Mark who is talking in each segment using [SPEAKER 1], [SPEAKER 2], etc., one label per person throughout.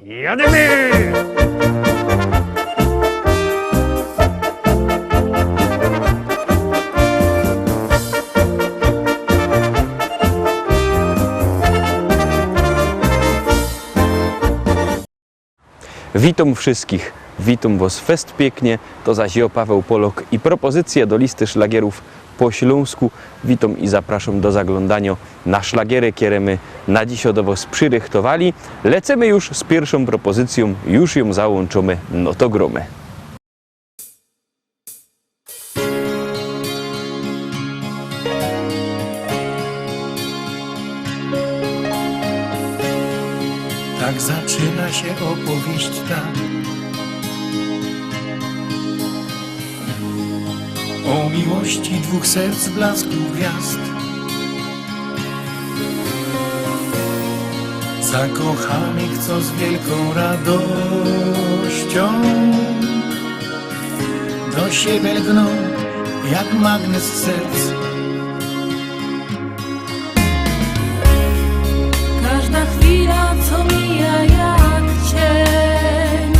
[SPEAKER 1] Jademy!
[SPEAKER 2] Witam wszystkich, witam was fest pięknie, to zaś ja, Paweł Polok i propozycje do listy szlagierów po śląsku. Witam i zapraszam do zaglądania na szlagiery, które my na dziś do was przyrychtowali. Lecimy już z pierwszą propozycją, już ją załączymy, no to gromy.
[SPEAKER 3] Tak zaczyna się opowieść ta o miłości dwóch serc w blasku gwiazd, zakochanych, co z wielką radością do siebie lgną jak magnes serc.
[SPEAKER 4] Każda chwila, co mija jak cień,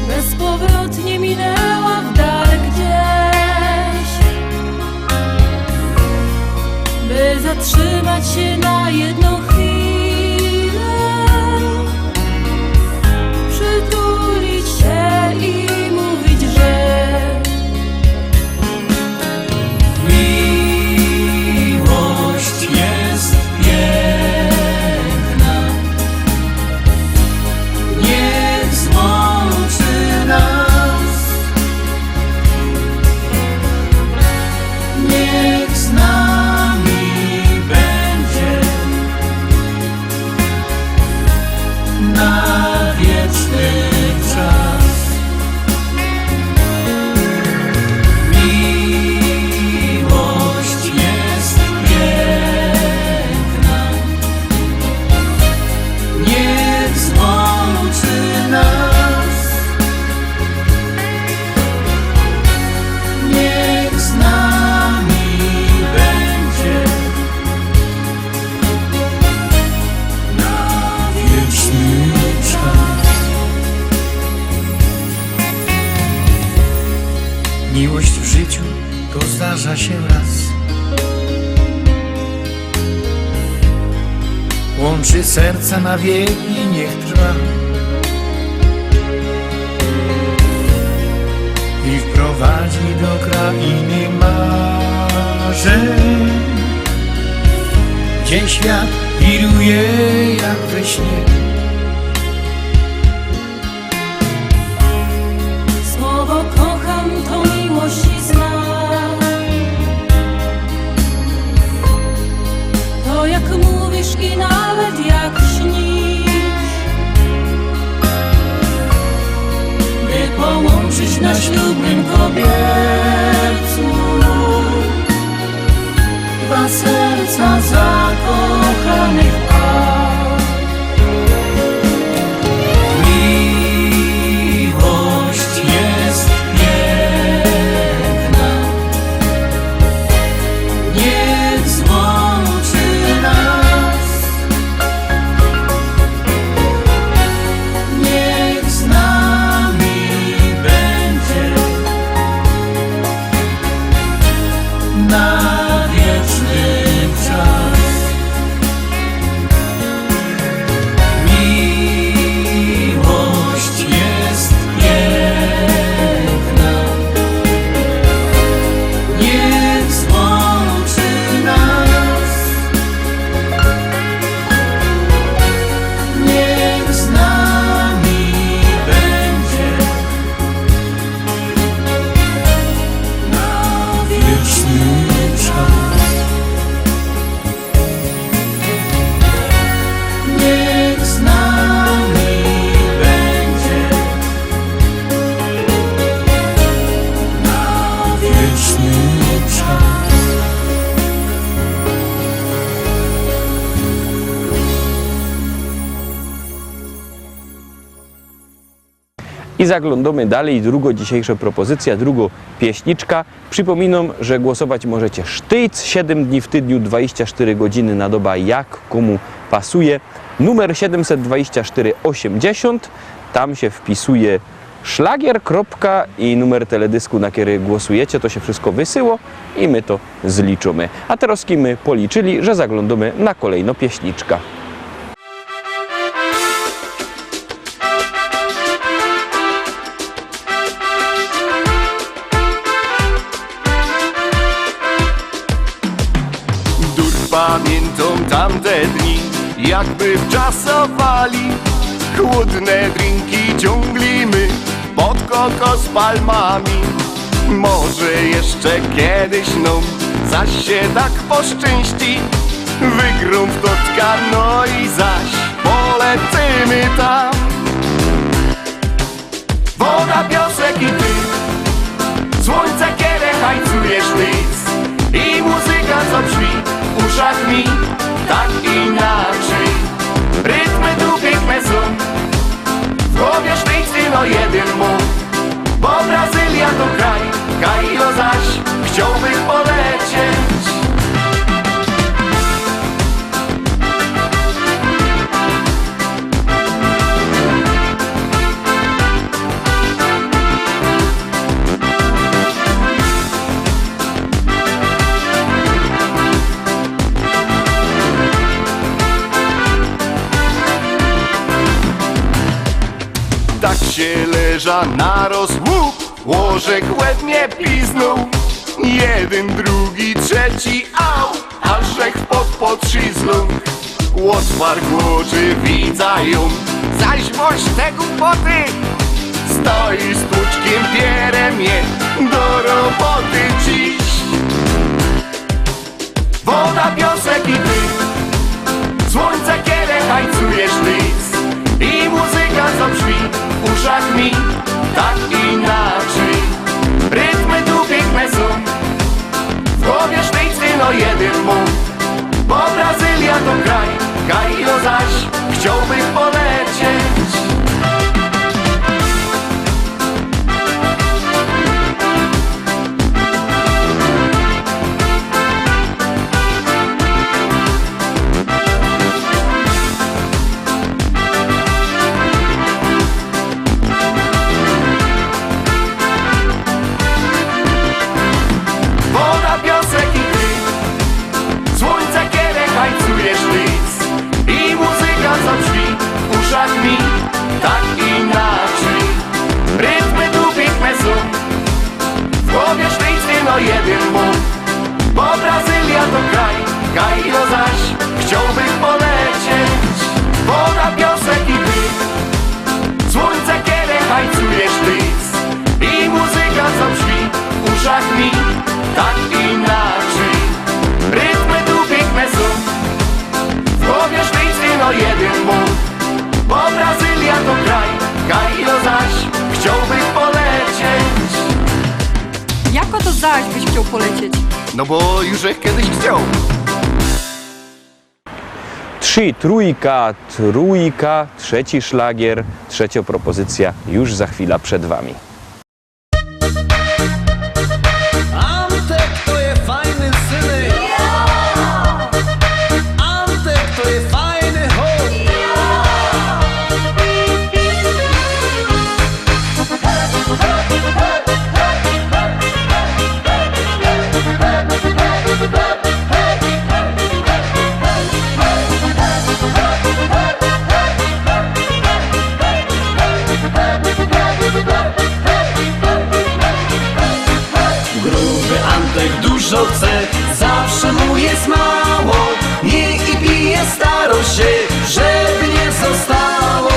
[SPEAKER 4] bezpowrotnie minęła w dal gdzieś, by zatrzymać się na jedną chwilę, przytulić się i mówić, że
[SPEAKER 3] miłość w życiu to zdarza się raz, łączy serca na wieki, niech trwa i wprowadzi do krainy marzeń, gdzie świat wiruje jak we śnie.
[SPEAKER 4] słowo kocham to miłość i znak. To jak mówisz i nawet jak śnisz, by połączyć na ślubnym kobiercu dwa serca zakochanych par.
[SPEAKER 2] I zaglądamy dalej, druga dzisiejsza propozycja, druga pieśniczka. Przypominam, że głosować możecie sztyc, 7 dni w tygodniu, 24 godziny na dobę, jak komu pasuje. Numer 72480, tam się wpisuje szlagier, kropka i numer teledysku, na który głosujecie, to się wszystko wysyło i my to zliczymy. A teraz my policzyli, że zaglądamy na kolejną pieśniczkę.
[SPEAKER 1] Pamiętam tamte dni, jakby wczasowali. Chłodne drinki ciąglimy pod kokos palmami. Może jeszcze kiedyś nam zaś się tak poszczęści. Wygrą w toczka, no i zaś polecimy tam. Woda, piosek i ty, słońce, kiedy hajcujesz nic. I muzyka, co brzmi w uszach mi tak inaczej. Rytmy tu piękne są, w głowie sztyc no jeden mów. Bo Brazylia to kraj, Kajo zaś chciałbym polecieć. Tak się leża naroz łup, łożek łeb mnie piznął. Jeden, drugi, trzeci, au, aż żech potrzyzlą. Łotwar głoczy widzają, zaś woś te głupoty. Stoi z tłuczkiem pierem je do roboty dziś. Woda, piosek i ty, słońce, kiedy hajcujesz nic. I muzyka, co brzmi w uszach mi tak inaczej. Rytmy tu piękne są, w głowie sztyc no jeden mów. Bo Brazylia to kraj, Kajo zaś chciałbym polecieć. I muzyka, co brzmi w uszach mi tak inaczej. Rytmy tu piękne są, w głowie sztyc no jeden mów. Bo Brazylia to kraj, Kajo zaś chciałbym polecieć. Woda, piosek i ty, słońce, kiedy hajcujesz sztyc. I muzyka, co brzmi w uszach mi tak inaczej. Rytmy tu piękne są, w głowie sztyc no jeden mów. Bo Brazylia to kraj, Kajo zaś chciałbym polecieć.
[SPEAKER 5] Jako to zaś byś chciał polecieć?
[SPEAKER 1] No bo już kiedyś chciał.
[SPEAKER 2] 3, trójka, trzeci szlagier, trzecia propozycja już za chwilę przed wami.
[SPEAKER 3] Antek to je fajny synek. Antek to je fajny chłop. Gruby Antek dużo chce, zawsze mu jest mało. Nie i pije, staro się, żeby nie zostało.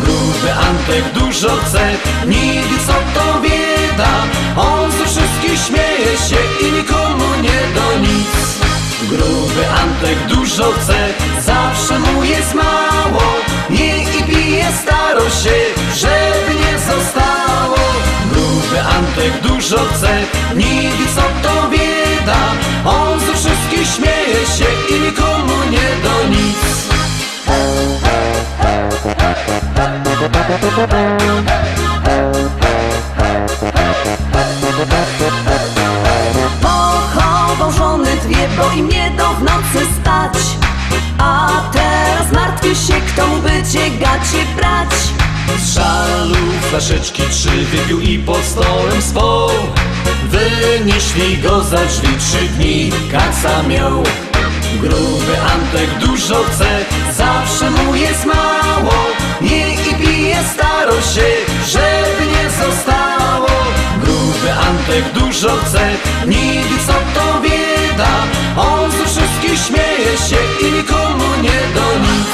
[SPEAKER 3] Gruby Antek dużo chce, nigdy co to bieda. On ze wszystkich śmieje się i nikomu nie do nic. Gruby Antek dużo chce, zawsze mu jest mało. Nie i pije, staro się, żeby nie zostało. Gruby Antek dużo chce, nigdy co to bieda. On ze wszystkich śmieje się i nikomu nie do nic.
[SPEAKER 6] się boi mnie do w nocy spać. A teraz martwię się, kto mu będzie gacie brać.
[SPEAKER 3] Z szalu flaszeczki 3 wypił i pod stołem swą. Wynieśli go za drzwi, 3 dni kaca miał. Gruby Antek dużo chce, zawsze mu jest mało. Nie i pije, staro się, żeby nie zostało. Gruby Antek dużo chce, nigdy co to bieda. On ze wszystkich śmieje się i nikomu nie do nic.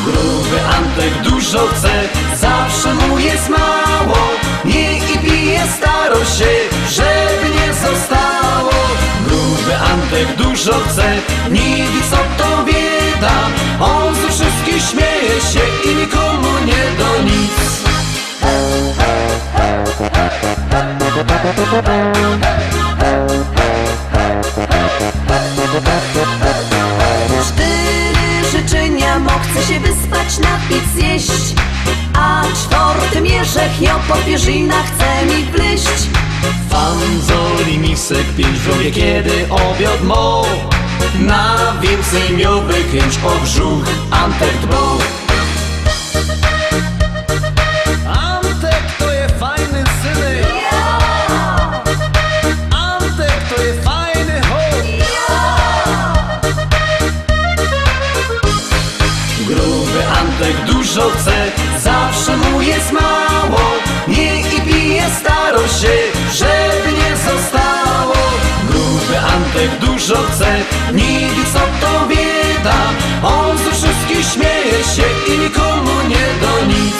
[SPEAKER 3] Gruby Antek dużo chce, zawsze mu jest mało. Nie i pije, staro się, żeby nie zostało. Gruby Antek dużo chce, nigdy co to bieda. On ze wszystkich śmieje się i nikomu nie do nic.
[SPEAKER 6] 4 życzenia mo chce się wyspać, napić, zjeść. A 4. Mierzech ją po pierzynach chce mi wleść.
[SPEAKER 3] Fanzoli misek 5 robię, kiedy obiad mo. Na więcej miał wykręć o brzuch Antek dbał. Antek to je fajny synek. Antek to je fajny chłop. Gruby Antek dużo chce, zawsze mu jest mało. Nie i pije, staro się, żeby nie zostało. Gruby Antek dużo chce, nigdy co to bieda. On ze wszystkich śmieje się i nikomu nie do nic.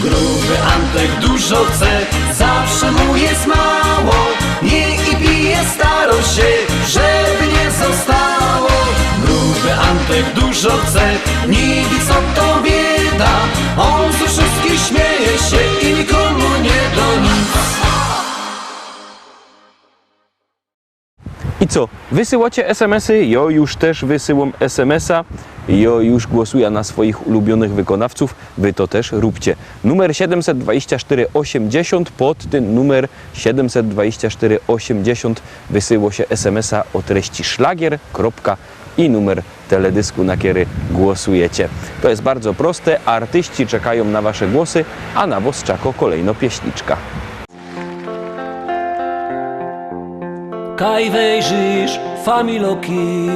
[SPEAKER 3] Gruby Antek dużo chce, zawsze mu jest mało. Nie i pije, staro się, żeby nie zostało. Gruby Antek dużo chce, nigdy co to bieda. On ze wszystkich śmieje się i nikomu nie do nic.
[SPEAKER 2] I co? Wysyłacie SMS-y? Ja już też wysyłam SMS-a. Ja już głosuję na swoich ulubionych wykonawców. Wy to też róbcie. Numer 72480, pod ten numer 72480 wysyło się SMS-a o treści szlagier, i numer teledysku, na który głosujecie. To jest bardzo proste. Artyści czekają na wasze głosy, a na was czeka kolejno pieśniczka.
[SPEAKER 7] Kaj wejrzysz familoki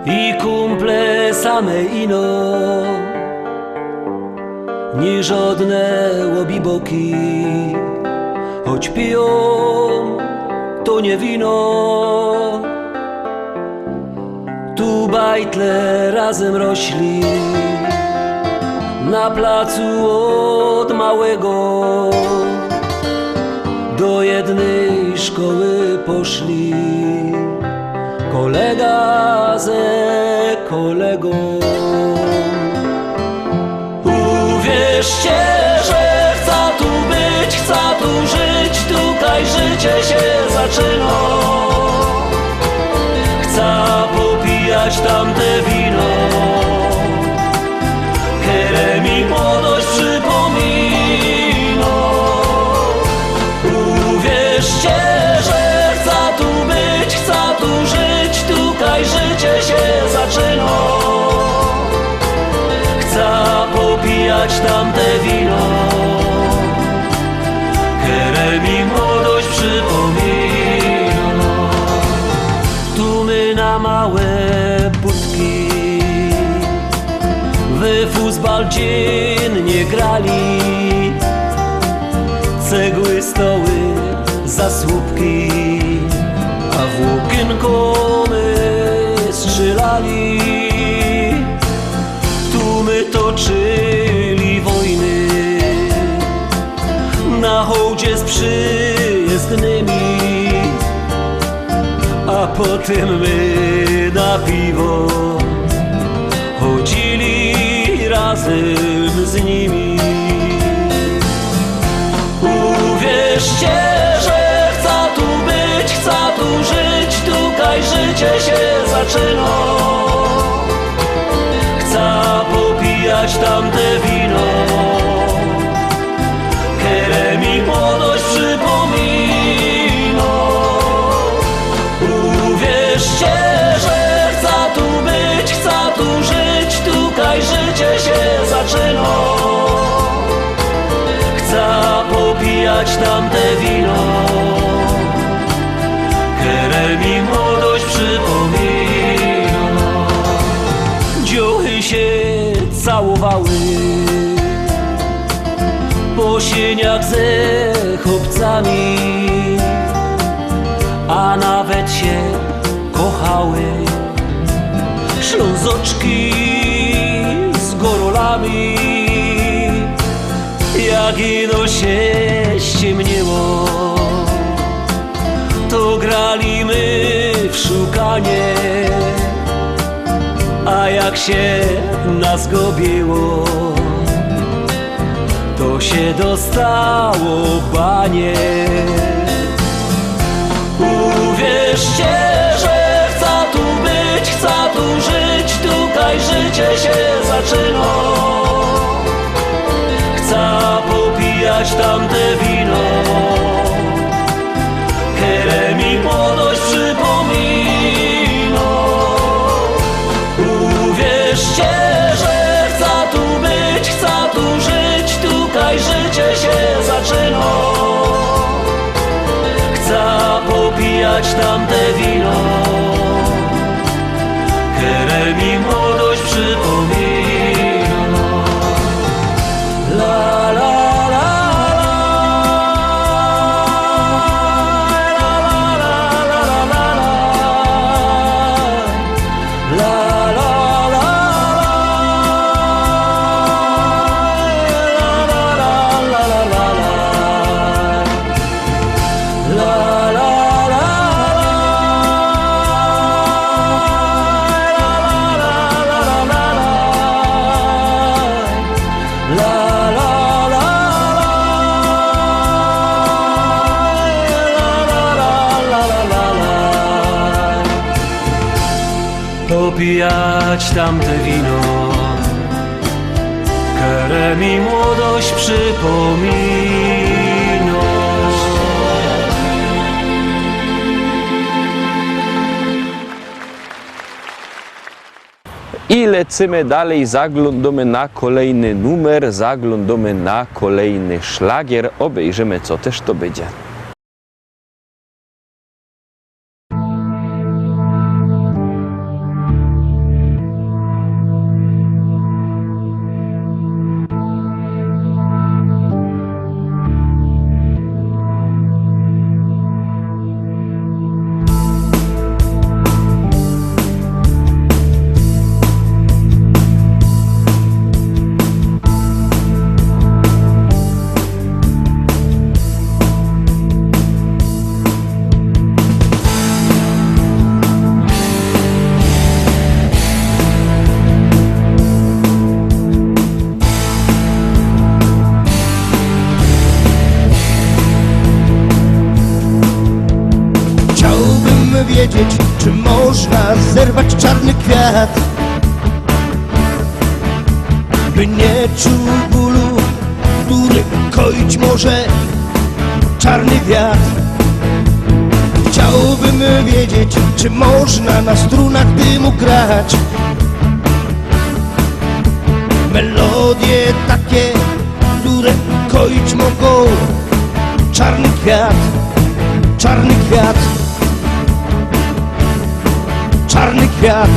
[SPEAKER 7] i kumple same ino, ni żadne łobiboki, choć piją to nie wino. Tu bajtle razem rośli, na placu od małego. Do jednej szkoły poszli, kolega ze kolegą. Uwierzcie, że chcę tu być, chcę tu żyć, tutaj życie się zaczyna. Chcę popijać tamte wino, które mi młodość przypomina. Uwierzcie, że chcę tu być, chcę tu żyć, tutaj życie się zaczyna. Chcę popijać tamte wino, które mi młodość przypomina. Tu my na małe budki w futbal dziennie grali. Cegły, stoły, zasłupki, a w okienko my strzelali. Tu my toczyli wojny, na hołdzie z przyjezdnymi, a potem my na piwo chodzili razem z nimi. Uwierzcie, że chcę tu być, chcę tu żyć, tutaj życie się zaczyna. Chcę popijać tamte wino, które mi młodość przypomina. życie się zaczyna. Chcę popijać tamte wino, które mi młodość przypomina. Dziuchy się całowały po sieniach ze chłopcami, a nawet się kochały Ślązoczki z gorolami. Jak ino się ściemniło, to grali my w szukanie, a jak się nas gobiło, to się dostało banie. Uwierzcie, że chcę tu być, chcę tu żyć, tutaj życie się zaczyna. Chcę popijać tamte wino, które mi młodość przypomina. Uwierzcie, że chcę tu być, chcę tu żyć, tutaj życie się zaczyna. Chcę popijać tamte wino, które mi młodość przypomina. La la la popijać tamte wino, które mi młodość przypomina.
[SPEAKER 2] I lecimy dalej, zaglądamy na kolejny numer, zaglądamy na kolejny szlagier, obejrzymy co też to będzie.
[SPEAKER 8] Wiedzieć, czy można zerwać czarny kwiat, by nie czuł bólu, który koić może czarny wiatr. Chciałbym wiedzieć, czy można na strunach dymu grać melodie takie, które koić mogą czarny kwiat, czarny kwiat. Czarny kwiat,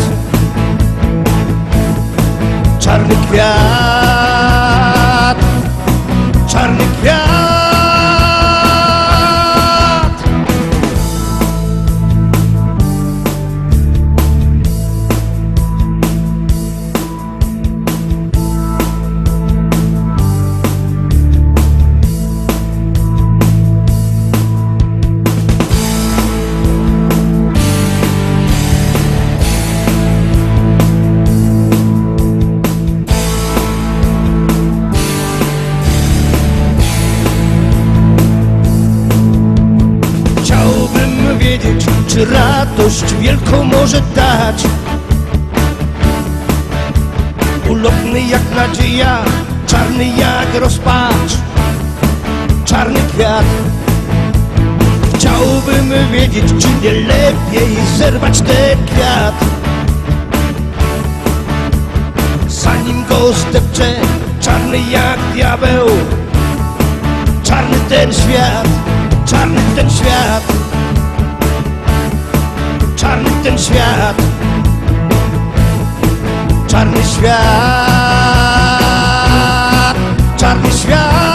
[SPEAKER 8] czarny kwiat, czarny kwiat. Czy radość wielką może dać, ulotny jak nadzieja, czarny jak rozpacz, czarny kwiat. Chciałbym wiedzieć, czy nie lepiej zerwać ten kwiat, zanim nim go zdepcze, czarny jak diabeł. Czarny ten świat, czarny ten świat, czarny ten świat, czarny świat, czarny świat.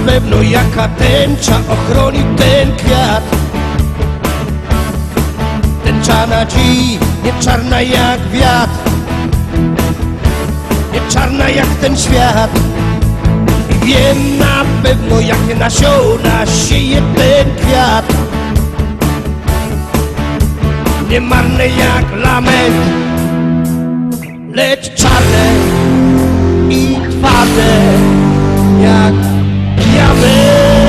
[SPEAKER 8] Pewno jaka tęcza ochroni ten kwiat. Tęcza nadziei, nie czarna jak wiatr, nie czarna jak ten świat. I wiem na pewno jakie nasiona sieje ten kwiat. Nie marne jak lament, lecz czarne i twarde jak diabeł.